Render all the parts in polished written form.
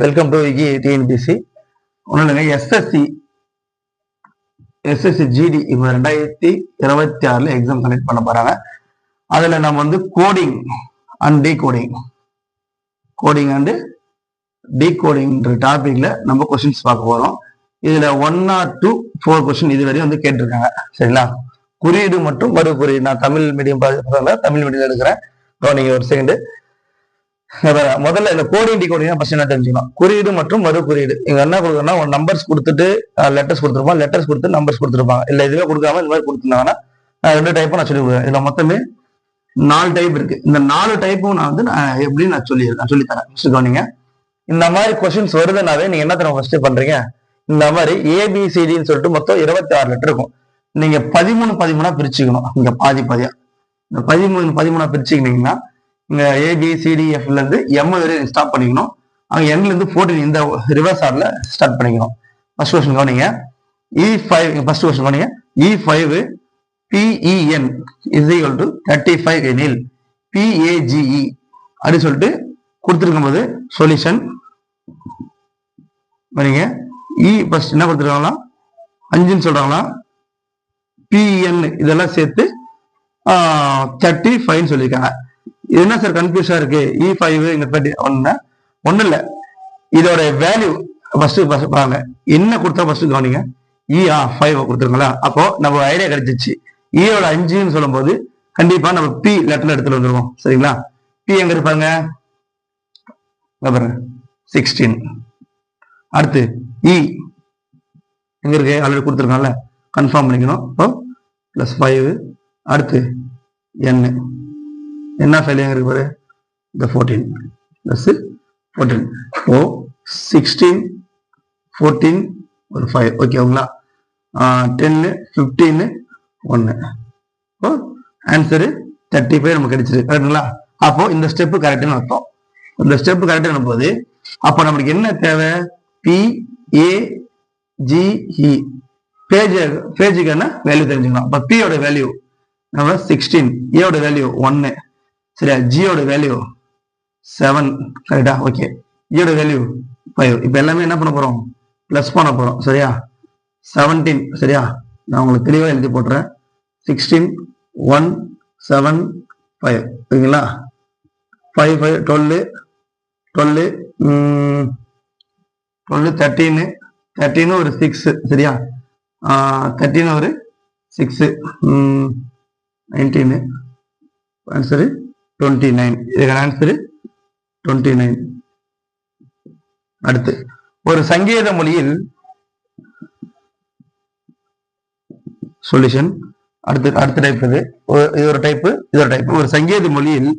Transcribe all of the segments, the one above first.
Welcome to விகி TNPSC. ஒன்றும் இல்லைங்க, SSC GD இப்போ 2026 எக்ஸாம் கண்டக்ட் பண்ண போறாங்க. அதுல நம்ம வந்து கோடிங் அண்ட் டீகோடிங் டாபிக்ல நம்ம கொஸ்டின்ஸ் பார்க்க போறோம். இதுல 1 or 2 4 கொஸ்டின் இதுவரையும் வந்து கேட்டிருக்காங்க. சரிங்களா? குறியீடு மற்றும் மறு குறியீடு. நான் தமிழ் மீடியம் தமிழ் மீடியம் எடுக்கிறேன். நீங்க ஒரு செகண்ட். முதல்ல இந்த கோடிங் டிகோடிங் ஃபர்ஸ்ட் என்ன தெரிஞ்சுக்கணும். குறியீடு மற்றும் மறு குறியீடு. இங்க என்ன கொடுக்கணும்னா ஒரு நம்பர்ஸ் கொடுத்துட்டு லெட்டர்ஸ் கொடுத்துருப்பாங்க, லெட்டர்ஸ் கொடுத்து நம்பர்ஸ் கொடுத்துருப்பாங்க. இல்ல இதுவே கொடுக்காம இந்த மாதிரி கொடுத்துருந்தாங்கன்னா 2 டைப்பும் நான் சொல்லி கொடுக்குறேன். இதுல மொத்தமே 4 டைப் இருக்கு. இந்த 4 டைப்பும் நான் வந்து எப்படின்னு நான் சொல்லித்தரேன். கவனிங்க. இந்த மாதிரி கொஸ்டின்ஸ் வருதுனாவே நீங்க என்ன தர ஃபர்ஸ்ட் பண்றீங்க, இந்த மாதிரி ஏபிசிடின்னு சொல்லிட்டு மொத்தம் 26 லெட்டர் இருக்கும். நீங்க 13 பிரிச்சுக்கணும். இங்க பாதியா இந்த 13 பிரிச்சுக்கிட்டீங்கன்னா இங்க ஏபிசிடிஎஃப்ல இருந்து எம் வரையும் ஸ்டார்ட் பண்ணிக்கணும். அங்க என்ல இருந்து 14 இந்த ரிவர்ஸ் ஆர்டர்ல ஸ்டார்ட் பண்ணிக்கணும். ஃபர்ஸ்ட் கொஸ்டின் கவனிங்க. ஃபர்ஸ்ட் கொஸ்டின் கவனிங்க. E5 PEN is equal to 35 எனில் PAGE அப்படி சொல்லிட்டு கொடுத்துருக்கும் போது சொல்யூஷன் பண்ணீங்க. ஃபர்ஸ்ட் என்ன கொடுத்துருக்காங்களா, 5ன்னு சொல்றாங்களா, PN இதெல்லாம் சேர்த்து 35 சொல்லியிருக்காங்க. இது என்ன சார் கன்ஃபியூஸா இருக்கு? E5 இங்க ஒண்ணு இல்ல, இதோட வேல்யூ ஃபர்ஸ்ட் பாருங்க. என்ன கொடுத்தா ஃபர்ஸ்ட் கவனிங்க. 5 கொடுத்துருங்களா, அப்போ நம்ம ஐடியா கிடைச்சிச்சு. ஈயோட 5ன்னு சொல்லும் போது கண்டிப்பா நம்ம P லெட்டர்ல எடுத்துட்டு வந்துருவோம். சரிங்களா? P எங்க இருப்பாங்க, 16. அடுத்து E எங்க இருக்கு, ஆல்ரெடி கொடுத்துருக்காங்கல்ல, கன்ஃபார்ம் பண்ணிக்கணும். இப்போ +5. அடுத்து என்ன ஃபைல் எங்க இருக்கு பாரு, இந்த 14 +14. ஓ 16 14 ஒரு 5. ஓகேங்களா? 10 15 1. ஓ ஆன்சரு 35 நமக்கு கிடைச்சிருக்கு. கரெக்டுங்களா? அப்போ இந்த ஸ்டெப் கரெக்ட்னு அர்த்தம். இந்த ஸ்டெப் கரெக்ட் போது அப்போ நம்மளுக்கு என்ன தேவை, PAGE பேஜுக்கு என்ன வேல்யூ தெரிஞ்சுக்கணும். அப்ப P யோட வேல்யூ நம்ம 16, A யோட வேல்யூ 1, சரியா, G யோட வேல்யூ 7, கரெக்டா? ஓகே, E யோட வேல்யூ 5. இப்ப எல்லாமே என்ன பண்ண போறோம், பிளஸ் பண்ண போறோம். சரியா? 17, சரியா? நான் உங்களுக்கு தெளிவா எழுதி போட்டுறேன். 16 1 7 5. ஓகேங்களா? 5 5 12 12 13 ஒரு 6, சரியா? 13 ஒரு 6 19. ஆன்சரு 29. இதுக்கான ஆன்சரு 29. அடுத்து ஒரு சங்கேத மொழியில் சொல்யூஷன். அடுத்த டைப் இது ஒரு டைப். ஒரு சங்கேத மொழியில்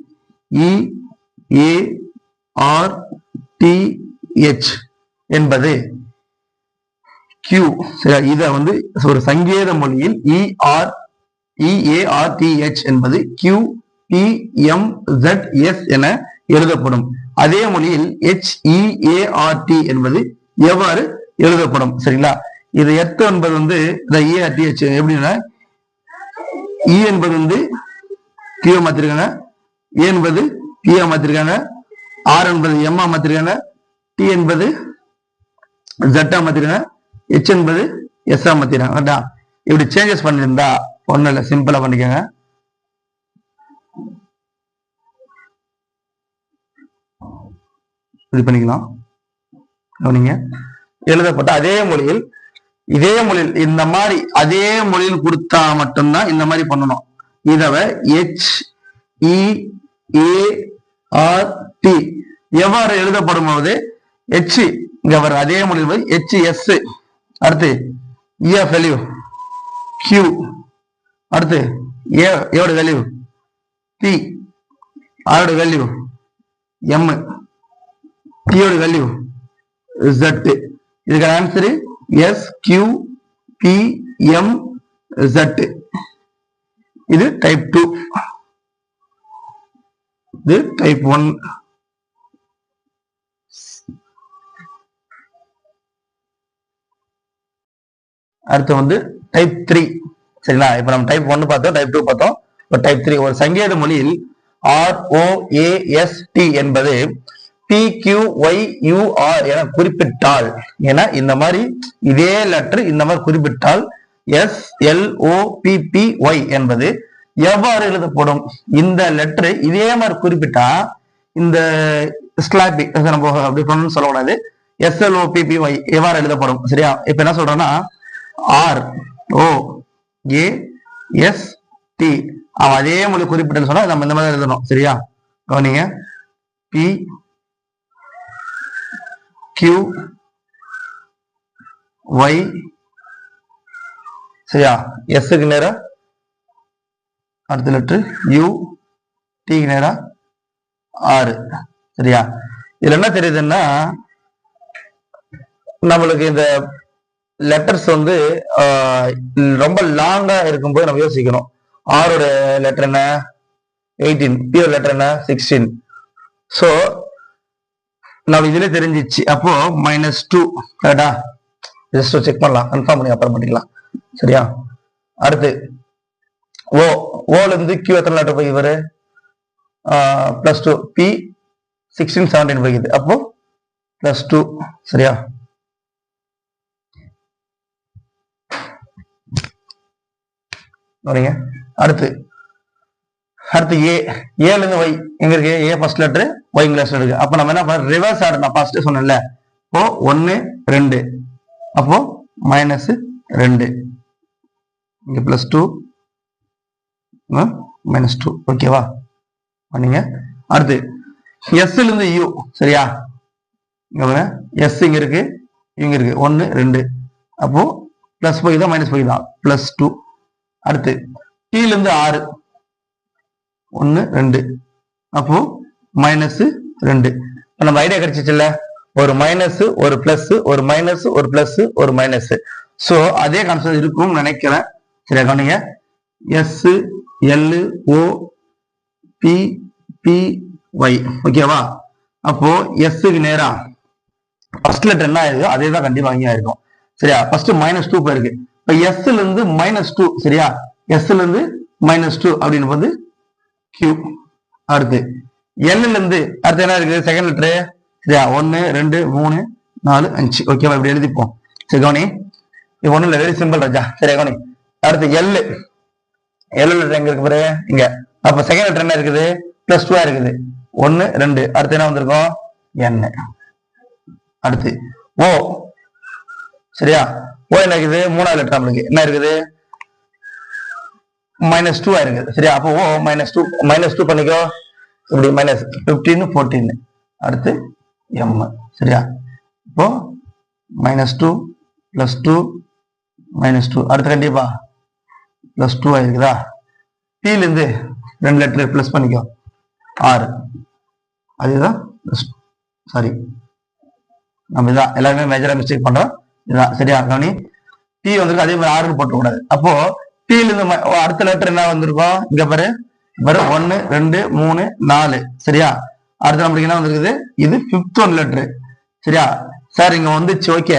EARTH என்பது Q. சரியா? இத வந்து ஒரு சங்கேத மொழியில் EARTH என்பது QPMZS என எழுதப்படும். அதே மொழியில் HEART என்பது எவ்வாறு எழுதப்படும்? சரிங்களா? இது எர்த் என்பது வந்து EARTH எப்படின்னா, E என்பது வந்து Q மாத்திருக்காங்க, A என்பது P மாத்திருக்காங்க, R என்பது M மாத்திருக்காங்க, T என்பது Z மாத்திருக்காங்க, H என்பது S மாத்திருக்காங்க. கரெக்டா? இப்படி சேஞ்சஸ் பண்ணிருந்தா ஒண்ணும் இல்ல, சிம்பிளா பண்ணிக்கோங்க. இது பண்ணிக்கலாம். கவனிங்க. எழுதப்பட்ட அதே மொழியில் இந்த மாதிரி அதே மொழியில் கொடுத்தா மட்டும்தான் இந்த மாதிரி பண்ணணும். இதவ HEART எவ்வாறு எழுதப்படும் போது H இங்க வர அதே மொழியில் HS, அடுத்து E of value Q, அடுத்து A யோட வேல்யூ P, R யோட வேல்யூ M, T யோட வேல்யூ Z. இதுக்கு ஆன்சரு SQPMZ. இது டைப் 2. இது டைப் 1. அடுத்து வந்து டைப் 3. சரிங்களா? இப்ப நம்ம டைப் 1 பார்த்தோம், டைப் 2 பார்த்தோம். இப்ப டைப் 3 ஒரு சங்கேத மொழியில் ROAST என்பது PQYUR என குறிப்பிட்டால், என இந்த மாதிரி இதே லெட்டர் இந்த மாதிரி குறிப்பிட்டால் SLOPPY என்பது எவ்வாறு எழுதப்படும்? இந்த லெட்டர் இதே மாதிரி குறிப்பிட்டா இந்த ஸ்லாபி நம்ம அப்படி சொல்லக்கூடாது. SLOPPY எவ்வாறு எழுதப்படும்? சரியா? இப்ப என்ன சொல்றோம்னா ROAST அவன் அதே மொழி குறிப்பிட்டு சொன்னா நம்ம இந்த மாதிரி எழுதணும். சரியா? கவனிங்க. PQY சரியா? எஸ்க்கு நேரா அடுத்த லெட்டர் U, T நேரா R. சரியா? இதுல என்ன தெரியுதுன்னா நம்மளுக்கு இந்த லெட்டர்ஸ் வந்து ரொம்ப லாங்கா இருக்கும்போது நம்ம யோசிக்கணும். ஆரோட லெட்டர் என்ன 18, பியோட லெட்டர் என்ன 16. சோ நம்ம இதுல தெரிஞ்சிச்சு. அப்போ -2 கரெக்டா? ஜஸ்ட் செக் பண்ணலாம், கன்ஃபார்ம் பண்ணி அப்புறம் பண்ணிக்கலாம். சரியா? அடுத்து ஓல இருந்து Q எத்தனை லெட்டர் போய் வரு +2, P 16 17 போய்க்குது. அப்போ +2. சரியா? அடுத்து ஏல இருந்து Y எங்க இருக்கு? A first letter, Y last இருக்கு. அப்ப நம்ம என்ன பண்ண ரிவர்ஸ் ஆர்டர், நான் ஃபர்ஸ்ட் சொன்னேன்ல. அப்போ 1 2 அப்போ -2 இங்க +2 -2. ஓகேவா? பண்ணீங்க. அடுத்து S ல இருந்து U. சரியா? இங்க பாருங்க, S இங்க இருக்கு, இங்க இருக்கு 1 2. அப்போ பிளஸ் போய் தான் மைனஸ் போய் தான் +2. அடுத்து T ல இருந்து R 1 2 அப்போ -2. நம்ம ஐடியா கிடைச்சிச்சுல்ல, ஒரு மைனஸ் ஒரு பிளஸ் ஒரு மைனஸ் ஒரு பிளஸ் ஒரு மைனஸ். சோ அதே கான்செப்ட் இருக்கும்னு நினைக்கிறேன். சரியா? கவனிங்க. SLOPPY ஓகேவா? அப்போ எஸ்க்கு நேரா ஃபர்ஸ்ட் லெட்டர் என்ன ஆயிருக்கோ அதே தான் கண்டிப்பா அங்கே ஆயிருக்கும். சரியா? ஃபர்ஸ்ட் -2 போயிருக்கு. இப்ப S ல இருந்து -2. சரியா? S ல இருந்து -2 அப்படின்னு வந்து Q. அடுத்து L ல இருந்து அடுத்து என்ன இருக்குது? Second letter. சரியா? 1 2 3 4 5. ஓகேவா? இப்படி எழுதிப்போம். சரி கவனி, இது ஒண்ணும் இல்லை, வெரி சிம்பிள் ராஜா. சரியா? கவனி. அடுத்து L லெட்டர் எங்க இருக்கு பாரு, இங்க. அப்ப செகண்ட் லெட்டர் என்ன இருக்குது? +2 இருக்குது. 1 2 அடுத்து என்ன வந்திருக்கும்? N. அடுத்து O. சரியா? O என்ன இருக்குது? மூணாவது லெட்டர் நம்மளுக்கு என்ன இருக்குது? -2 இருக்குது. சரியா? அப்போ O -2 பண்ணிக்கோ. இப்படி -15 14. அடுத்து M. சரியா? இப்போ -2 +2 -2 அடுத்து கண்டிப்பா +2 ஆயிருக்குதா? P ல இருந்து 2 லெட்டர் பிளஸ் பண்ணிக்கோ, R. அதுதான் சாரி, நம்ம இதான் எல்லாருமே மேஜரா மிஸ்டேக் பண்றோம். இதுதான். சரியா? கவனி, T வந்துருக்கு, அதே மாதிரி R போட்டு கூடாது. அப்போ P ல இருந்து அடுத்த லெட்டர் என்ன வந்திருக்கும்? இங்க பாரு 1 2 3 4. சரியா? அடுத்து நம்மளுக்கு என்ன வந்திருக்குது? இது 5th ஒன் லெட்டர். சரியா? சார் இங்க வந்துச்சு. ஓகே,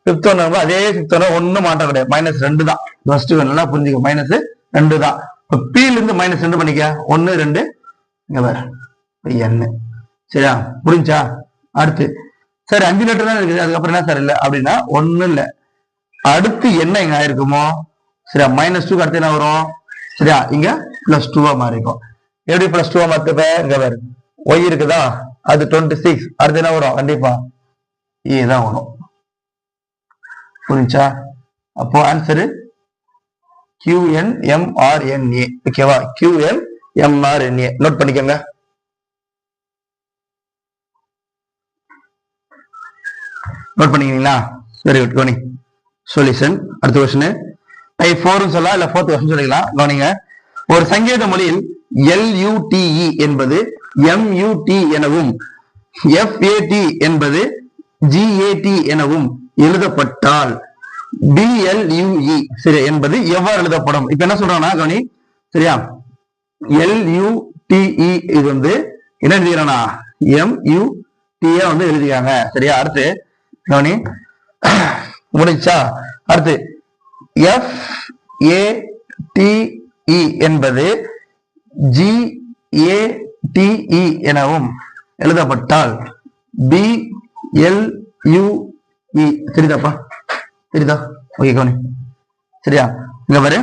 5th ஒன் அதே 5th ஒன் ஒன்னும் மாற்றம் கிடையாது, -2 தான். ஃபர்ஸ்ட் நல்லா புரிஞ்சுக்க, -2 தான். இப்ப P ல இருந்து -2 பண்ணிக்க. 1 2 இங்க பாரு N. சரியா? புரிஞ்சா? அடுத்து சரி 5 லெட்டர் தான் இருக்குது, அதுக்கப்புறம் என்ன சார் இல்ல அப்படின்னா ஒண்ணும் இல்ல. அடுத்து என்ன இங்க ஆயிருக்குமோ? சரியா? -2 அடுத்து என்ன வரும்? சரியா? இங்க +2 மாறிக்கும். எப்படி +2 மாத்துப்ப? இங்க பாரு Y இருக்குதா, அது 26. அடுத்து என்ன வரும்? கண்டிப்பா E தான் வரும். புரிஞ்சா? அப்போ ஆன்சரு QNMRNA. ஓகேவா? QNMRNA நோட் பண்ணிக்கோங்க. நோட் பண்ணிக்கிறீங்களா? Very good. கவனி, சொல்யூஷன். அடுத்த கொஸ்டின் டைப் 4 சொல்லலாம், இல்ல 4th கொஸ்டின் சொல்லிக்கலாம். கவனிங்க. ஒரு சங்கேத மொழியில் LUTE என்பது MUT எனவும் FAT என்பது GAT எனவும் எழுதப்பட்டால் BLUE சரி என்பது எவ்வாறு எழுதப்படும்? இப்ப என்ன சொல்றாங்கன்னா கவனி, சரியா? LUTE இது வந்து என்ன எழுதிக்கிறானா MUT வந்து எழுதிக்காங்க. சரியா? அடுத்து கவனி, முடிச்சா? அடுத்து FATE என்பது GATE எனவும் எழுதப்பட்டால் BLUE. தெரியுதாப்பா? தெரியுதா? ஓகே கவனி. சரியா? இங்க பாரு,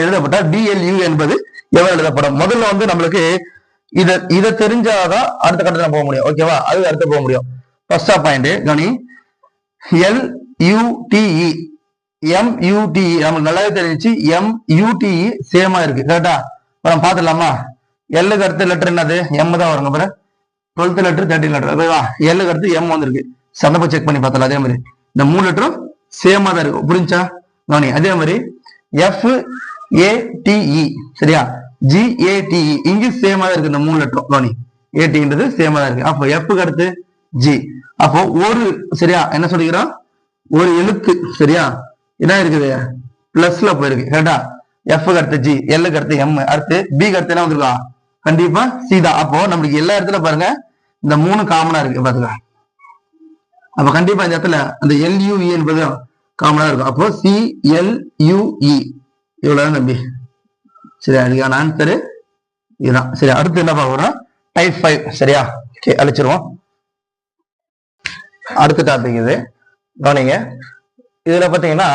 எழுதப்பட்ட DLU என்பது எவ்வளவு எழுதப்படும். முதல்ல வந்து நம்மளுக்கு இதை தெரிஞ்சாதான் அடுத்த கட்டத்துல போக முடியும். ஓகேவா? அது அடுத்து போக முடியும். ஃபர்ஸ்ட் பாயிண்ட் கவனி, LUTE MUTE நமக்கு நல்லாவே தெரிஞ்சு. MUTE சேமா இருக்கு. கரெக்டா? நம்ம பாத்துடலாமா? எல்லுக்கு அடுத்த லெட்டர் என்னது? எம் தான் வருங்க பாரு. 12th letter 13 letter. ஓகேவா? எல்லுக்கு அடுத்து எம் வந்திருக்கு. சந்தப்ப செக் பண்ணி பார்த்தலாம். அதே மாதிரி இந்த 3 லெட்டரும் சேமா தான் இருக்கு. புரிஞ்சா? கவனி. அதே மாதிரி FATE சரியா? GATE இங்க சேமா தான் இருக்கு. இந்த 3 லெட்டரும் கவனி. ATன்றது சேமா தான் இருக்கு. அப்போ Fக்கு அடுத்து G. அப்போ ஒரு சரியா என்ன சொல்லிக்கிறோம்? ஒரு எழுத்து சரியா என்ன இருக்குது? பிளஸ்ல போயிருக்கு. கரெக்டா? Fக்கு அடுத்து G, Lக்கு அடுத்து M, அடுத்து Bக்கு அடுத்து என்ன வந்திருக்கா? கண்டிப்பா C தான். அப்போ நம்மளுக்கு எல்லா இடத்துல பாருங்க இந்த 3 காமனா இருக்கு பாருங்க. அப்ப கண்டிப்பா இந்த இடத்துல அந்த LUE என்பது காமனா இருக்கும். அப்போ CLUE இவ்வளவுதான் தம்பி. சரியா? அதுக்கான ஆன்சரு இதுதான். சரி, அடுத்து என்ன பார்க்கறோம்? டைப் 5 சரியா? ஓகே, அழிச்சிருவோம். அடுத்த டாபிக் இது கவனிங்க. இதுல பாத்தீங்கன்னா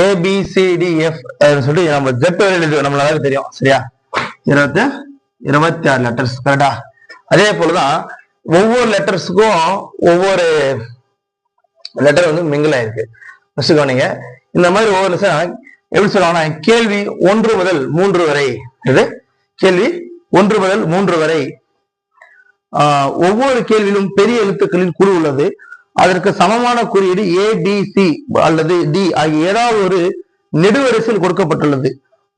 ABCDF சொல்லிட்டு நம்ம ஜெட் எழுதி நம்ம நல்லா தெரியும். சரியா? 26 லெட்டர்ஸ். கரெக்டா? அதே போலதான் ஒவ்வொரு லெட்டர்ஸுக்கும் ஒவ்வொரு லெட்டர் வந்து மிங்கிள் ஆயிருக்கு. ஃபர்ஸ்ட் கவனிங்க. இந்த மாதிரி ஒவ்வொரு எப்படி சொல்லுவாங்கன்னா கேள்வி 1 முதல் 3 வரை. இது கேள்வி 1 முதல் 3 வரை. ஒவ்வொரு கேள்வியிலும் பெரிய எழுத்துக்களின் குழு உள்ளது. அதற்கு சமமான குறியீடு ABC அல்லது D ஆகிய ஏதாவது ஒரு நெடுவரிசையில் கொடுக்கப்பட்டுள்ளது.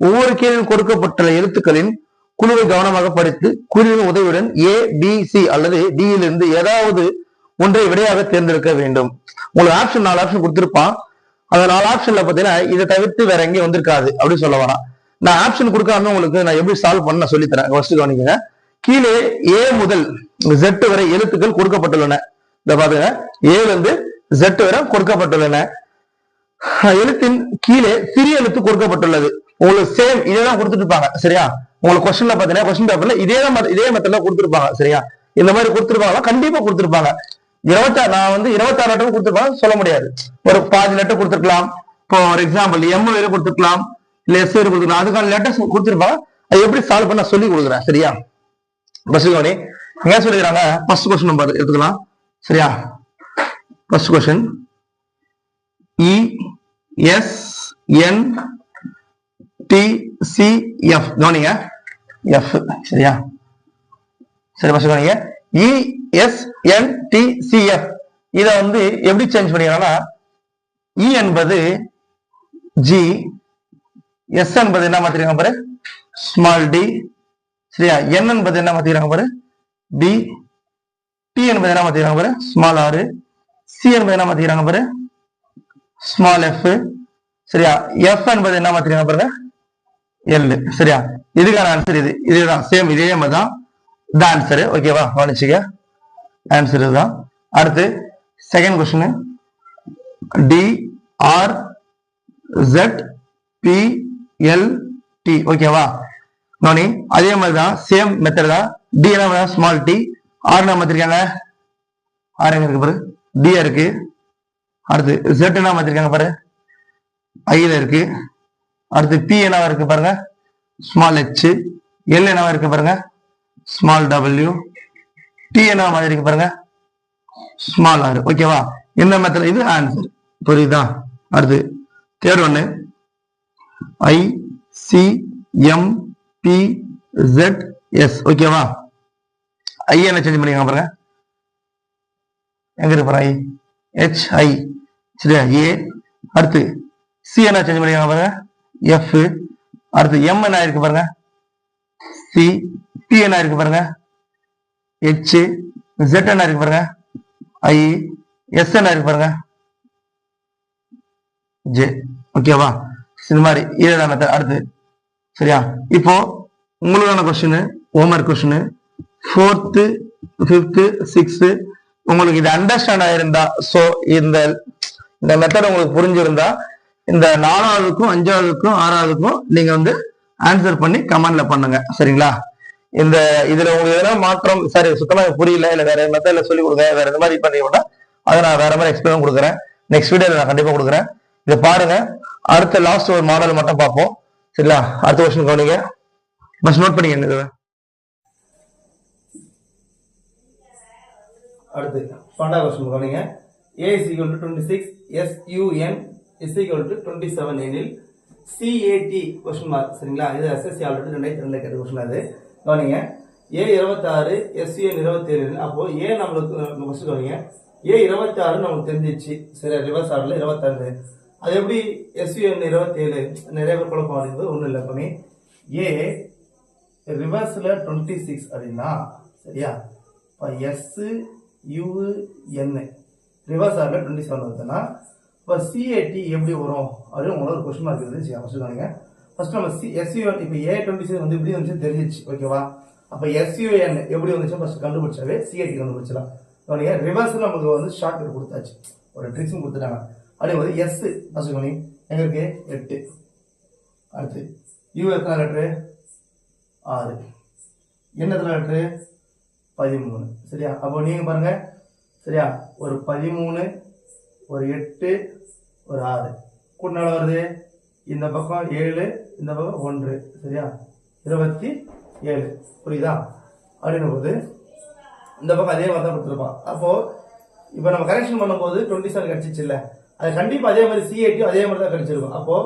ஒவ்வொரு கேள்வியில் கொடுக்கப்பட்டுள்ள எழுத்துக்களின் குழுவை கவனமாக படித்து குறியின் உதவியுடன் ABC அல்லது D இலிருந்து ஏதாவது ஒன்றை விடையாக தேர்ந்தெடுக்க வேண்டும். உங்களுக்கு ஆப்ஷன் 4 ஆப்ஷன் கொடுத்திருப்பான். அந்த 4 ஆப்ஷன்ல பாத்தீங்கன்னா இதை தவிர்த்து வேற எங்கேயும் வந்திருக்காது அப்படின்னு சொல்ல வேணாம். நான் ஆப்ஷன் கொடுக்காம உங்களுக்கு நான் எப்படி சால்வ் பண்ண நான் சொல்லித்தரேன். ஃபர்ஸ்ட் கவனிங்க. கீழே A முதல் Z வரை எழுத்துக்கள் கொடுக்கப்பட்டுள்ளன. இந்த பாருங்க, A இருந்து Z வரை கொடுக்கப்பட்டுள்ளன. எழுத்தின் கீழே சிறிய எழுத்து கொடுக்கப்பட்டுள்ளது. உங்களுக்கு சேம் இதேதான் கொடுத்துருப்பாங்க. சரியா? உங்களுக்கு கொஸ்டின்ல பாத்தீங்கன்னா கொஸ்டின் பேப்பர்ல இதே மெத்தட்ல கொடுத்துருப்பாங்க. சரியா? இந்த மாதிரி கொடுத்துருப்பாங்க, கண்டிப்பா கொடுத்துருப்பாங்க. 26 நான் வந்து 26 லெட்டர் கொடுத்துருப்பாங்க சொல்ல முடியாது. ஒரு பாதி லெட்டர் கொடுத்துருக்கலாம். இப்போ ஒரு எக்ஸாம்பிள் M வேற கொடுத்துருக்கலாம், இல்ல S வேற கொடுத்துருக்கலாம். அதுக்கான லெட்டர்ஸ் கொடுத்துருப்பாங்க. அது எப்படி சால்வ் பண்ண சொல்லி கொடுக்குறேன். சரியா? பஸ் கவனி. ஏன் சொல்லிக்கிறாங்க? ஃபர்ஸ்ட் கொஸ்டின் நம்பர் எடுத்துக்கலாம். சரியா? ஃபர்ஸ்ட் கொஸ்டின் ESNTCF கவனிங்க. F சரியா? சரி, ஃபர்ஸ்ட் கவனிங்க. ESNTCF இத வந்து எப்படி சேஞ்ச் பண்ணிக்கிறாங்கன்னா E என்பது G, S என்பது என்ன மாத்திருக்காங்க பாரு? Small d. சரியா? N என்பது என்ன மாத்திக்கிறாங்க பாரு? B. T என்பது என்ன மாத்திக்கிறாங்க பாரு? Small r. C என்பது என்ன மாத்திக்கிறாங்க பாரு? Small f. சரியா? F என்பது என்ன மாத்திக்கிறாங்க பாருங்க? L. சரியா? இதுக்கான ஆன்சர் இதுதான். சேம் இதே மாதிரி தான் இந்த ஆன்சர். ஓகேவா? கவனிச்சுக்க. ஆன்சர் இதுதான். அடுத்து செகண்ட் கொஸ்டின் DRZPLT. ஓகேவா? கவனி. அதே மாதிரி தான் சேம் மெத்தட் தான். D என்ன ஸ்மால் t, R என்ன மாத்திருக்காங்க? R எங்க இருக்கு பாரு? D இருக்கு. அடுத்து Z என்ன மாத்திருக்காங்க பாரு? I ல இருக்கு. அடுத்து P என்னவா இருக்கு பாருங்க? Small h. L என்னவா இருக்கு பாருங்க? Small w. T என்ன மாதிரி இருக்கு பாருங்க? Small r. ஓகேவா? இந்த மெத்தட் இது ஆன்சர். புரியுதா? அடுத்து தேர்ட் ஒன்னு ICMPZS. ஓகேவா? I என்ன சேஞ்ச் பண்ணிக்கோங்க பாருங்க. எங்க இருக்கு பாருங்க? HI. சரியா? A. அடுத்து C என்ன சேஞ்ச் பண்ணிக்கோங்க பாருங்க? F. அடுத்து M என்ன இருக்கு பாருங்க? C. P என்ன இருக்கு பாருங்க? H. Z என்ன இருக்கு பாருங்க? I. S என்ன இருக்கு பாருங்க? J. ஓகேவா? இந்த மாதிரி இதுதான் மெத்தட். அடுத்து சரியா? இப்போ உங்களுக்கான question, homework question 4th 5th 6th உங்களுக்கு இது அண்டர்ஸ்டாண்ட் ஆயிருந்தா, சோ இந்த மெத்தட் உங்களுக்கு புரிஞ்சிருந்தா இந்த 4வதுக்கும் 5வதுக்கும் 6வதுக்கும் நீங்க வந்து ஆன்சர் பண்ணி கமெண்ட்ல பண்ணுங்க. சரிங்களா? இந்த இதுல உங்களுக்கு எதனா மாற்றம் சரி சுத்தமா புரியல இல்ல வேற மெத்தட்ல சொல்லி கொடுங்க வேற இந்த மாதிரி பண்ணீங்கன்னா அதை நான் வேற மாதிரி எக்ஸ்பிளைன் கொடுக்குறேன். நெக்ஸ்ட் வீடியோல நான் கண்டிப்பா கொடுக்குறேன். இதை பாருங்க. அடுத்த லாஸ்ட் ஒரு மாடல் மட்டும் பார்ப்போம். சரிங்களா? அடுத்த கொஸ்டின் கவனிங்க. பஸ் நோட் பண்ணிக்க என்ன அடுத்து 12வது கொஸ்டின் கவனிங்க. A is equal to 26, SUN is equal to 27 எனில் CAT கொஸ்டின் மார்க். சரிங்களா? இது SSC ஆல்ரெடி 2002 கேட்ட கொஸ்டின். அது கவனிங்க. A 26 SUN 27 அப்போ A நம்மளுக்கு கொஸ்டின் கவனிங்க. A 26 நமக்கு தெரிஞ்சிச்சு. சரி, ரிவர்ஸ் ஆர்டர்ல 26. அது எப்படி SUN 27? நிறைய பேர் குழப்பம் வருது. ஒன்றும் இல்லை பண்ணி A ரிவர்ஸ்ல 26 அப்படின்னா சரியா? இப்போ SUN ரிவர்ஸ் ஆர்டர்ல 27 வருதுன்னா இப்போ CAT எப்படி வரும் அப்படின்னு உங்களுக்கு ஒரு கொஸ்டின் மார்க் இருந்துச்சு. ஃபர்ஸ்ட் கவனிங்க. ஃபர்ஸ்ட் நம்ம SUN இப்போ A26 வந்து இப்படி வந்துச்சு தெரிஞ்சிச்சு. ஓகேவா? அப்போ SUN எப்படி வந்துச்சு ஃபர்ஸ்ட் கண்டுபிடிச்சாவே CAT கண்டுபிடிச்சலாம். கவனிங்க. ரிவர்ஸ்ல நமக்கு வந்து ஷார்ட் கட் கொடுத்தாச்சு, ஒரு ட்ரிக்ஸும் கொடுத்துட்டாங்க. அப்படியே வந்து எஸ் ஃபர்ஸ்ட் கவனி எங்க இருக்கு 8. அடுத்து U எத்தனை லெட்டரு 6, என்ன எத்தனை லெட்டரு 13. சரியா? அப்போ நீங்க பாருங்க. சரியா? ஒரு 13, ஒரு 8, ஒரு 6 கூட்டினால வருது. இந்த பக்கம் 7, இந்த பக்கம் 1. சரியா? 27. புரியுதா? அப்படின்னும் போது இந்த பக்கம் அதே மாதிரி தான் கொடுத்துருப்பான். அப்போ இப்போ நம்ம கரெக்ஷன் பண்ணும்போது 27 கிடைச்சிச்சு இல்லை, அது கண்டிப்பா அதே மாதிரி CAT அதே மாதிரி தான் கிடைச்சிருக்கும். அப்போ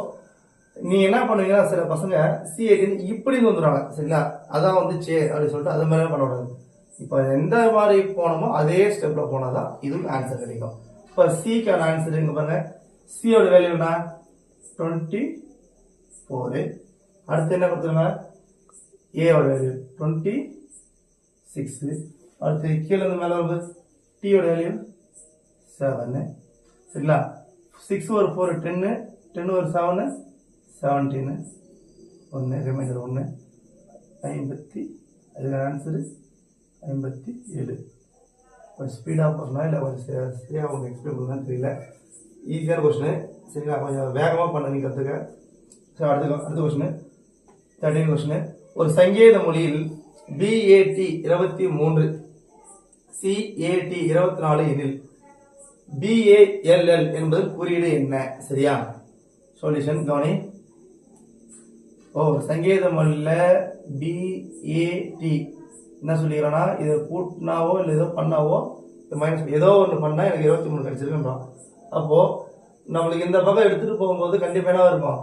நீ என்ன பண்ணுவீங்கன்னா சில பசங்க CAT இப்படி வந்துடுவாங்க. சரிங்களா? அதான் வந்துச்சு அப்படின்னு சொல்லிட்டு அது மாதிரி பண்ணக்கூடாது. இப்போ எந்த மாதிரி போனோமோ அதே ஸ்டெப்ல போனாதான் இதுவும் ஆன்சர் கிடைக்கும். இப்போ சிக்கான ஆன்சர் இங்க பாருங்க. சியோட வேல்யூனா 24. அடுத்து என்ன கொடுத்துருங்க? ஏவோட வேல்யூ 26. அடுத்து கீழே இருந்து மேல வருது டீயோட வேல்யூ 7. சரிங்களா? 6 ஒரு 4 10, 10 ஒரு 7 17, 1 ரிமைண்டர் 1 50. அதுக்கு ஆன்சரு 57. கொஞ்சம் ஸ்பீடாக போகணும் இல்லை கொஞ்சம் சரியாக உங்களுக்கு எக்ஸ்பிளைன் பண்ணலாம் தெரியல. ஈஸியான கொஸ்டின். சரிங்களா? கொஞ்சம் வேகமாக பண்ண நீங்கள் கற்றுக்க. சரி, அடுத்த கொஸ்டின் 13 கொஸ்டின். ஒரு சங்கேத மொழியில் BAT 23 CAT 24 எனில் BALL என்பது குறியீடு என்ன? சரியா? சொல்யூஷன் கவனி. சங்கேத மொழியில BAT என்ன சொல்லிக்கிறோன்னா இதை கூட்டினாவோ இல்லை ஏதோ பண்ணாவோ மைனஸ் ஏதோ ஒன்று பண்ணா எனக்கு 23 கிடைச்சிருக்குன்றோம். அப்போ நம்மளுக்கு இந்த பக்கம் எடுத்துட்டு போகும்போது கண்டிப்பா என்ன இருக்கும்?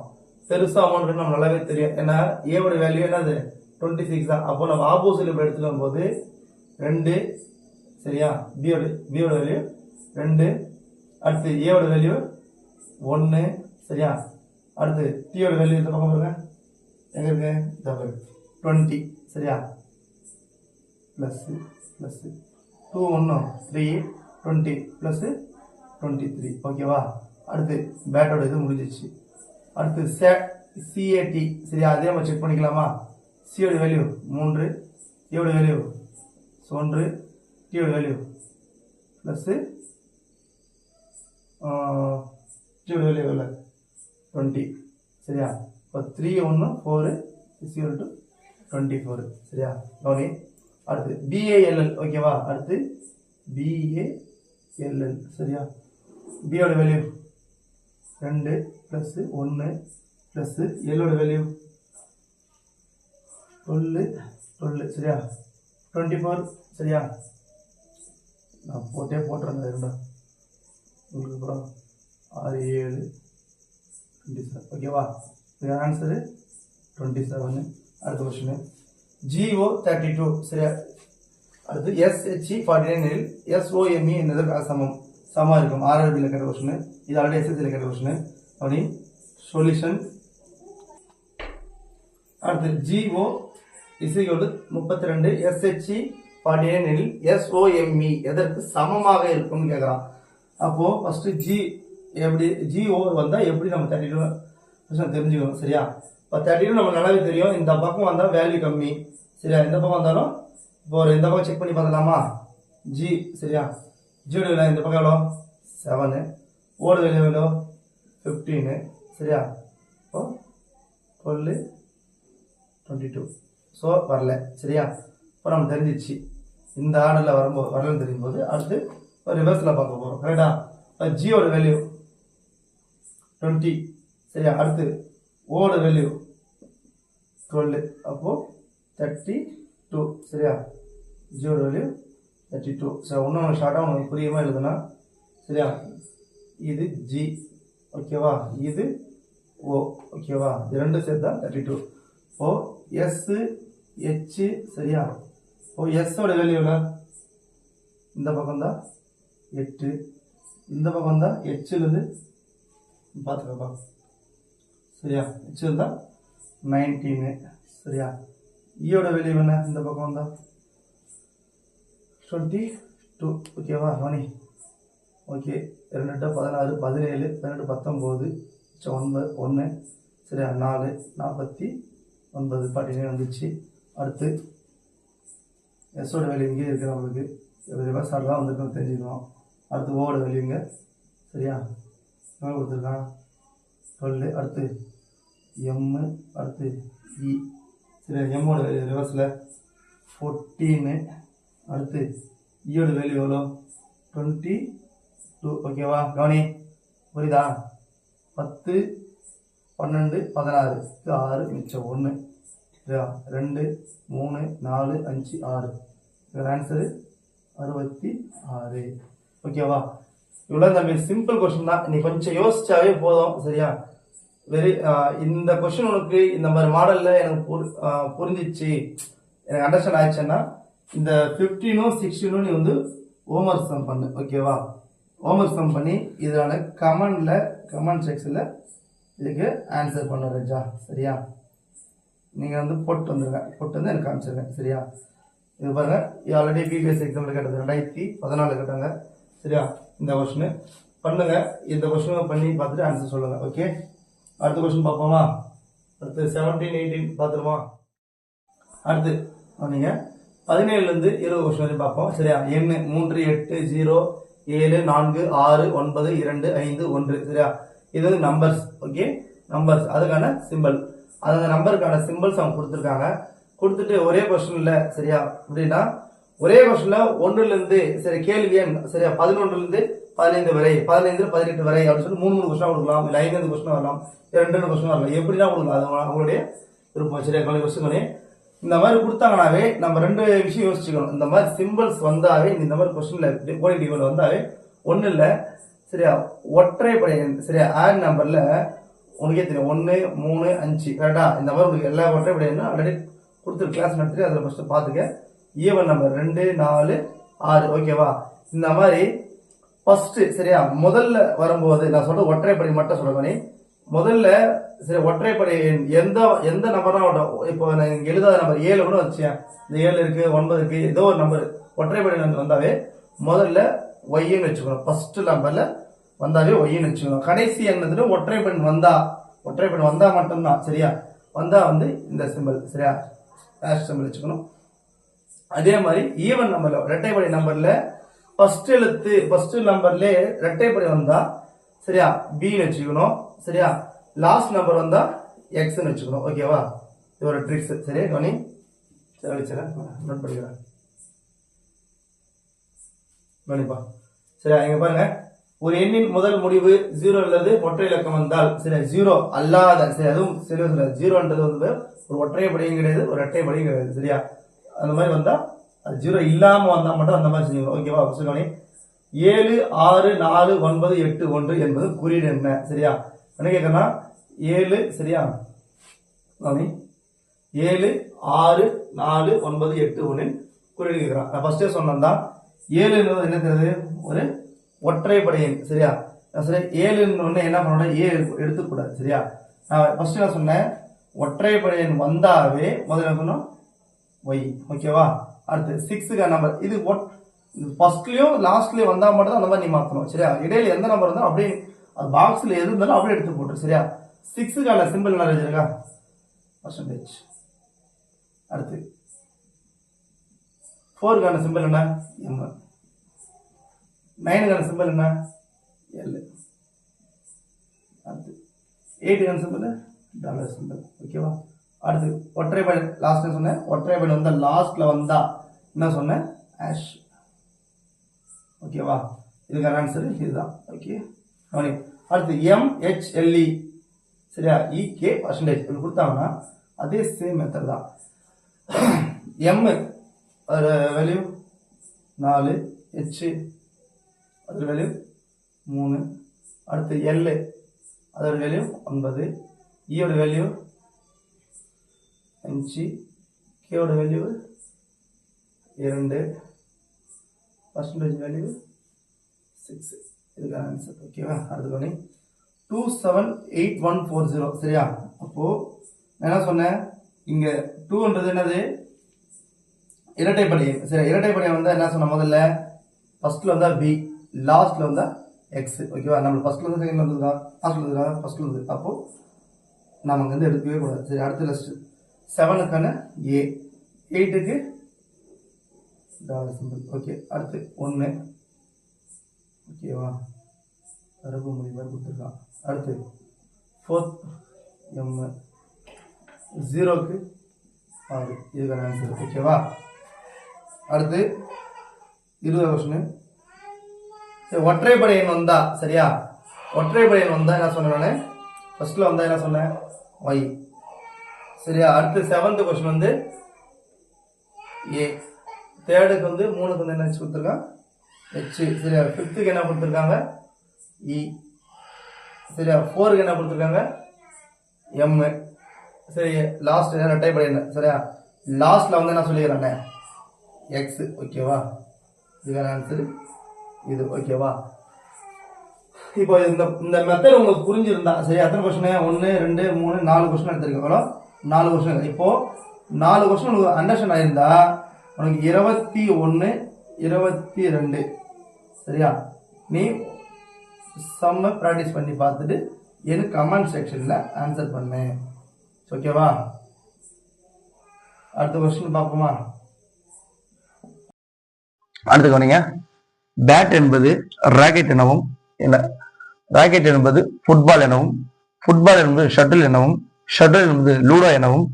பெருசா அமௌண்ட் நம்ம நல்லாவே தெரியும். ஏன்னா ஏவோட வேல்யூ என்னது 26 தான். அப்போ நம்ம ஆப்போசிட்ல எடுத்துட்டு வரும்போது 2. சரியா? பியோட வேல்யூ 2. அடுத்து ஏவோட வேல்யூ 1. சரியா? அடுத்து டியோட வேல்யூ இந்த பக்கம் பாருங்க எங்க இருக்கு? 20. சரியா? Plus 2 1 3 20 plus 23. ஓகேவா? அடுத்து பேட்டோட இது முடிஞ்சிச்சு. அடுத்து CAT. சரியா? அதே மாதிரி செக் பண்ணிக்கலாமா? சியோட வேல்யூ 3, ஏவோட வேல்யூ 1, டியோட வேல்யூ பிளஸ் டியோட வேல்யூ எவ்வளோ 20. சரியா? இப்போ 3 1 4 is equal to 24. சரியா? கவனி. அடுத்து BALL. ஓகேவா? அடுத்து BALL. சரியா? பியோட வேல்யூ 2 பிளஸ் 1 பிளஸ் எல்லோட வேல்யூ 12. சரியா? 24. சரியா? நான் போட்டுறேன் இருந்தா உங்களுக்கு அப்புறம் 6 7 27. ஓகேவா? இது ஆன்சரு 27. அடுத்த கொஸ்டின் GO 32. சரியா? அடுத்து SHE 49 SOME என்னதற்காக சமம் இருக்கும்? RRB கேட்ட கொஸ்டின். இது ஆல்ரெடி SSC கேட்ட கொஸ்டின். அப்படி சொல்யூஷன். அடுத்து GO is equal to 32 SHE 49 SOME எதற்கு சமமாக இருக்கும்னு கேட்கறான். அப்போ ஃபர்ஸ்ட் எப்படி GO வந்தா எப்படி நம்ம 32 தெரிஞ்சுக்கணும். சரியா? இப்போ 32 நம்ம நல்லாவே தெரியும். இந்த பக்கம் வந்தா வேல்யூ கம்மி. சரியா? இந்த பக்கம் வந்தாலும் இப்போ இந்த பக்கம் செக் பண்ணி பார்க்கலாமா? சரியா? ஜியோட வேல்யூ இந்த பக்கம் எவ்வளோ 7, ஓட வேல்யூ எவ்வளோ 15. சரியா? இப்போ 12 22. ஸோ வரல. சரியா? இப்போ நம்ம தெரிஞ்சிச்சு இந்த ஆர்டரில் வரலன்னு தெரியும் போது அடுத்து ரிவர்ஸில் பார்க்க போகிறோம். கரெக்டா? இப்போ ஜியோட வேல்யூ 20. சரியா? அடுத்து ஓட வேல்யூ 12. அப்போ 32. சரியா? ஜியோட வேல்யூ 32. சரி, இன்னும் ஷார்ட்டாக உனக்கு புரியுமா எழுதுனா? சரியா? இது ஜி, ஓகேவா? இது ஓ, ஓகேவா? இது ரெண்டும் சேர்த்து தான் 32. இப்போ எஸ் ஹெச், சரியா? இப்போ எஸ்ஸோட வேல்யூல இந்த பக்கம் தான் 8, இந்த பக்கம் தான் ஹெச்லேருந்து பார்த்துக்கப்பா. சரியா? ஹெச் தான் 19. சரியா? ஈயோட வேல்யூ என்ன? இந்த பக்கம் தான் 22. ஓகேவா? மணி ஓகே. 2 16 17 12 19 1. சரியா? 4 49 49 வந்துச்சு. அடுத்து எஸ்ஸோட வேல்யூ இங்கே இருக்குது நம்மளுக்கு. ரிவர்ஸ் ஆர்டர் தான் வந்துருக்குன்னு தெரிஞ்சுக்கணும். அடுத்து ஓட வேல்யூங்க. சரியா? எவ்வளோ கொடுத்துருக்கான்? 12. அடுத்து எம்மு, அடுத்து இ. சரியா? எம்மோட வேல்யூ ரிவர்ஸில் 14. அடுத்து ஈயோட வேல்யூ எவ்வளோ? 22. ஓகேவா? கவனி, புரியுதா? 10 12 16 6 மிச்சம் 1. 2 3 4 5 6. இதோட ஆன்சரு 66. ஓகேவா? இவ்வளோ தம்பி சிம்பிள் கொஸ்டின் தான். நீ கொஞ்சம் யோசிச்சாவே போதும். சரியா? இந்த கொஸ்டின் உனக்கு இந்த மாதிரி மாடலில் எனக்கு புரிஞ்சிச்சு, எனக்கு அண்டர்ஸ்டாண்ட் ஆயிடுச்சுன்னா இந்த 15 16 நீ வந்து ஹோம்ஒர்க் சம் பண்ணு. ஓகேவா? ஹோம்ஒர்க் சம் பண்ணி இதான கமெண்ட் செக்ஷனில் இதுக்கு ஆன்சர் பண்ண ரஜா. சரியா? நீங்கள் வந்து போட்டு வந்து எனக்கு காமிச்சிருங்க. சரியா? இது பாருங்க, இது ஆல்ரெடி பிபிஎஸ் எக்ஸாமில் கேட்டது 2014 கேட்டாங்க. சரியா? இந்த கொஸ்டின் பண்ணுங்க. இந்த கொஸ்டின் பண்ணி பார்த்துட்டு ஆன்சர் சொல்லுங்க. ஓகே, அடுத்த கொஸ்டின் பார்ப்போமா? அடுத்து 17 18 பார்த்துருமா? அடுத்து நீங்கள் 17லேருந்து 20 கொஸ்டின் வரையும் பார்ப்போம். சரியா? எண் 3 8 0 7 4 6 9 2 5 1. சரியா? இது வந்து நம்பர்ஸ். ஓகே, நம்பர்ஸ், அதுக்கான சிம்பிள், அந்த நம்பருக்கான சிம்பிள்ஸ் அவங்க கொடுத்துருக்காங்க. கொடுத்துட்டு ஒரே கொஸ்டின் இல்லை. சரியா? அப்படின்னா ஒரே கொஸ்டின்ல 1லேருந்து சரி கேள்வி எண் சரியா 11லேருந்து 15 வரை, 15 18 வரை அப்படின்னு சொல்லி 3 கொஸ்டின் கொடுக்கலாம். இல்லை 5 கொஸ்டின் வரலாம், 2 கொஸ்டின் வரலாம், எப்படின்னா கொடுக்கலாம். அது அவங்களுடைய விருப்பம். சரியா? கொஸ்டின் இந்த மாதிரி கொடுத்தாங்கனாவே நம்ம 2 விஷயம் யோசிச்சுக்கணும். இந்த மாதிரி சிம்பிள்ஸ் வந்தாவே, இந்த மாதிரி கொஸ்டின்ல கோடிங் டிகோல் வந்தாவே ஒன்றும் இல்லை. சரியா? ஒற்றைப்படை எண். சரியா? ஆட் நம்பர்ல உனக்கே தெரியும் 1 3 5. கரெக்டா? இந்த மாதிரி உங்களுக்கு எல்லா ஒற்றைப்படை எண்ணும் ஆல்ரெடி கொடுத்துரு, கிளாஸ் நடத்தி அதில் ஃபர்ஸ்ட் பார்த்துக்க. Even number 2 4 6. ஓகேவா? இந்த மாதிரி ஃபர்ஸ்ட் சரியா முதல்ல வரும்போது நான் சொல்ற ஒற்றைப்படை மட்டும் சொல்றேன். முதல்ல சரி ஒற்றைப்படை எந்த நம்பர்னா இப்போ நான் எழுதாத நம்பர் 7 கூட வச்சேன். இந்த 7 இருக்கு, 9 இருக்கு, ஏதோ ஒரு நம்பர் ஒற்றைப்படை வந்தாவே முதல்ல ஒய்ன்னு வச்சுக்கணும். ஃபர்ஸ்ட் நம்பர்ல வந்தாவே ஒய்ன்னு வச்சுக்கணும். கடைசி எண்ணத்துல ஒற்றைப்பெண் வந்தா மட்டும்தான். சரியா? வந்தா வந்து இந்த சிம்பிள். சரியா? ஹேஷ் சிம்பிள் வச்சுக்கணும். அதே மாதிரி ஈவன் நம்பர்ல இரட்டைப்படை நம்பர்ல ஃபர்ஸ்ட் நம்பர்ல இரட்டைப்படை வந்தா சரியா பின்னு வச்சுக்கணும். சரியா? லாஸ்ட் நம்பர் வந்தா எக்ஸ்ன்னு வச்சுக்கணும். ஓகேவா? இது ஒரு ட்ரிக்ஸ். சரியா? கவனி, சரி வச்சுறேன், நோட் பண்ணிக்கிறேன். கவனிப்பா. சரியா? இங்க பாருங்க, ஒரு எண்ணின் முதல் முடிவு 0 அல்லது ஒற்றை இலக்கம் வந்தால், சரி 0 அல்லாத, சரி அதுவும் சரி 0ன்றது வந்து ஒரு ஒற்றைப்படையும் கிடையாது, ஒரு இரட்டைப்படையும் கிடையாது. சரியா? அந்த மாதிரி வந்தா அது 0 இல்லாம வந்தா மட்டும் அந்த மாதிரி செஞ்சுக்கணும். ஓகேவா? கவனி, 7 6 4 9 8 1 என்பது குறியீடு என்ன? சரியா? என்ன கேட்கறா? 7 சரியா? கவனி, 7 6 4 9 8 1 குறியீடு கேட்கறான். நான் ஃபர்ஸ்டே சொன்னதான் 7 என்ன தெரியுது? ஒரு ஒற்றைப்படை எண். சரியா? சரி 7 என்ன பண்ணணும்? எடுத்துக்கூடாது. சரியா? நான் ஃபர்ஸ்ட் என்ன சொன்னேன்? ஒற்றைப்படை எண் வந்தாவே முதல்ல சொன்னோம் ஒய். ஓகேவா? அடுத்து 6க்கான நம்பர் இது ஃபர்ஸ்ட்லயும் லாஸ்ட்லயும் வந்தா மட்டும் அந்த மாதிரி நீ மாத்தணும். சரியா? இடையில எந்த நம்பர் இருந்தாலும் அப்படியே பாக்ஸ்ல எது இருந்தாலும் அப்படியே எடுத்து போட்டு. சரியா? 6க்கான சிம்பிள் என்ன இருக்கா? பர்சன்டேஜ். அடுத்து 4க்கான சிம்பிள் என்ன? எம். 9க்கான சிம்பிள் என்ன? எல். அடுத்து 8க்கான சிம்பிள் டாலர் சிம்பிள். ஓகேவா? அடுத்து ஒற்றைப்படை லாஸ்ட் சொன்னேன், ஒற்றைப்படை வந்தா லாஸ்ட்ல வந்தா என்ன சொன்னேன், ஆஷ். ஓகேவா, இதுக்கான ஆன்சர் இதுதான். ஓகே, அடுத்து MHLE சரியா, EK பர்சன்டேஜ் இப்படி கொடுத்தாங்கன்னா அதே சேம் மெத்தட் தான். M அதோட வேல்யூ 4, H அதோட வேல்யூ 3, அடுத்து L அதோட வேல்யூ 9, E ஓட வேல்யூ 5, K ஓட வேல்யூ 2, பர்சன்டேஜ் வேல்யூ 6. இதுக்கான ஆன்சர். ஓகேவா, அடுத்து 278140 சரியா. அப்போ என்ன சொன்னேன், இங்க 2ன்றது என்னது, இரட்டைப்படை. சரி, இரட்டைப்படை வந்தா என்ன சொன்ன, முதல்ல ஃபர்ஸ்ட்ல வந்தா B, லாஸ்ட்ல வந்தா X. ஓகேவா, நம்ம ஃபர்ஸ்ட்ல இருந்து செகண்ட்ல வந்ததுக்கா, லாஸ்ட்ல வந்ததுக்கா, ஃபர்ஸ்ட்ல இருந்து. அப்போ நாம இங்க இருந்து எடுக்கவே கூடாது. சரி, அடுத்த லிஸ்ட் 7க்கான A, 8க்கு டாலர் சிம்பிள். ஓகே, அடுத்து 1. ஓகேவா, கருப்பு முடிவாக கொடுத்துருக்கான். அடுத்து 4th M, 0க்கு 6. இதுக்கான ஆன்சர். ஓகேவா, அடுத்து 20 கொஸ்டின். ஒற்றைப்படை எண் வந்தா சரியா, ஒற்றைப்படை எண் வந்தா என்ன சொன்னேன், ஃபர்ஸ்ட்ல வந்தா என்ன சொன்னேன், Y சரியா. அடுத்து 7th கொஸ்டின் வந்து A, 3rdக்கு வந்து 3க்கு வந்து என்ன கொடுத்துருக்கான், H சரியா. 5th என்ன கொடுத்துருக்காங்க, E சரியா. 4க்கு என்ன கொடுத்துருக்காங்க, M சரி. லாஸ்ட் இரட்டைப்படை எண் சரியா, லாஸ்ட்ல வந்து என்ன சொல்லிடுறானே, X. ஓகேவா, இதுக்கான ஆன்சர் இது. ஓகேவா, இப்போ இந்த மெத்தட் உங்களுக்கு புரிஞ்சிருந்தா சரி. எத்தனை கொஸ்டின், 1 2 3 4 கொஸ்டின் எடுத்திருக்கோம். 4 கொஸ்டின். இப்போ 4 கொஸ்டின் உங்களுக்கு அண்டர்ஸ்டாண்ட் ஆயிருந்தா உனக்கு 21 22 சரியா. நீ சம்ம ப்ராக்டிஸ் பண்ணி பார்த்துட்டு எனக்கு கமெண்ட் செக்ஷன்ல ஆன்சர் பண்ணு. ஓகேவா, அடுத்த கொஸ்டின் பார்ப்போமா. அடுத்து கவனிங்க, பேட் என்பது ராக்கெட் எனவும், ராக்கெட் என்பது ஃபுட்பால் எனவும், ஃபுட்பால் என்பது ஷட்டில் எனவும், ஷட்டில் என்பது லூடோ எனவும்,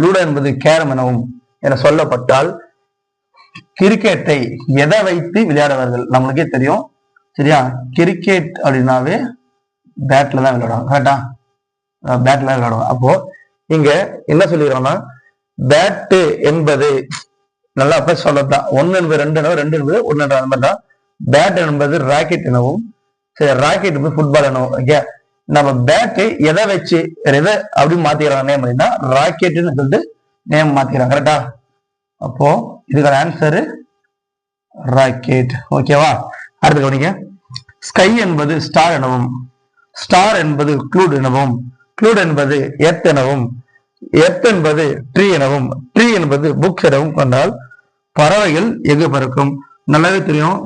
லூடோ என்பது கேரம் எனவும் என சொல்லப்பட்டால் கிரிக்கெட்டை எதை வைத்து விளையாடுவார்கள்? நம்மளுக்கே தெரியும் சரியா. கிரிக்கெட் அப்படின்னாவே பேட்ல தான் விளையாடுவாங்க. கரெக்டா, பேட்ல தான் விளையாடுவாங்க. அப்போ இங்க என்ன சொல்லிடுறோம்னா, பேட்டு என்பது நல்லா அப்ப சொல்லத்தான் 1 என்பது 2 எனவும், 2 என்பது 1 என்ற அந்த மாதிரி தான். பேட் என்பது ராக்கெட் எனவும், சரி ராக்கெட் என்பது ஃபுட்பால் எனவும். ஓகே, நம்ம பேட்டு எதை வச்சு எதை அப்படி மாத்திக்கிறாங்க நேம் அப்படின்னா ராக்கெட்னு சொல்லிட்டு நேம் மாத்திக்கிறாங்க. கரெக்டா, அப்போ இதுக்கான ஆன்சரு ராக்கெட். ஓகேவா, அடுத்து கவனிங்க, ஸ்கை என்பது ஸ்டார் எனவும், ஸ்டார் என்பது க்ளூட் எனவும், க்ளூட் என்பது எர்த் எனவும், எர்த் என்பது ட்ரீ எனவும், ட்ரீ என்பது புக்ஸ் எனவும் கொண்டால் பறவைகள் எங்கு பறக்கும்? நல்லாவே தெரியும்,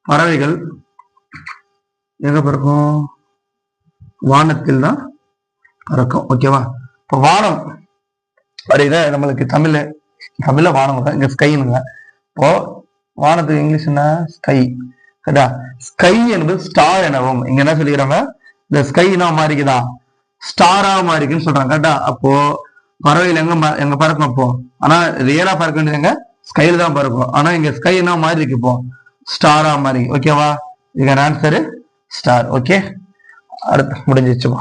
பறவைகள் எங்க பறக்கும், வானத்தில் தான் பறக்கும். ஓகேவா, இப்போ வானம் அப்படின்னா நம்மளுக்கு தமிழ்ல வானம் தான், இங்க ஸ்கைனுங்க. இப்போ வானத்துக்கு இங்கிலீஷ் என்ன, ஸ்கை. சரியா, ஸ்கை என்பது ஸ்டார் எனவும், இங்க என்ன சொல்லிக்கிறாங்க, இந்த ஸ்கைனா மாறிக்குதான் ஸ்டாரா மாறிக்குன்னு சொல்றாங்க. கரெக்டா, அப்போ பறவைகள் எங்க பறக்கும் அப்போ, ஆனா ரியலா பறக்க வேண்டியது எங்க ஸ்கைல தான் பறக்கும். ஆனா இங்க ஸ்கை என்ன மாறி இருக்கு, இப்போ ஸ்டாரா மாறி. ஓகேவா, இதுக்கான ஆன்சரு ஸ்டார். ஓகே, அடுத்து முடிஞ்சிச்சுப்பா.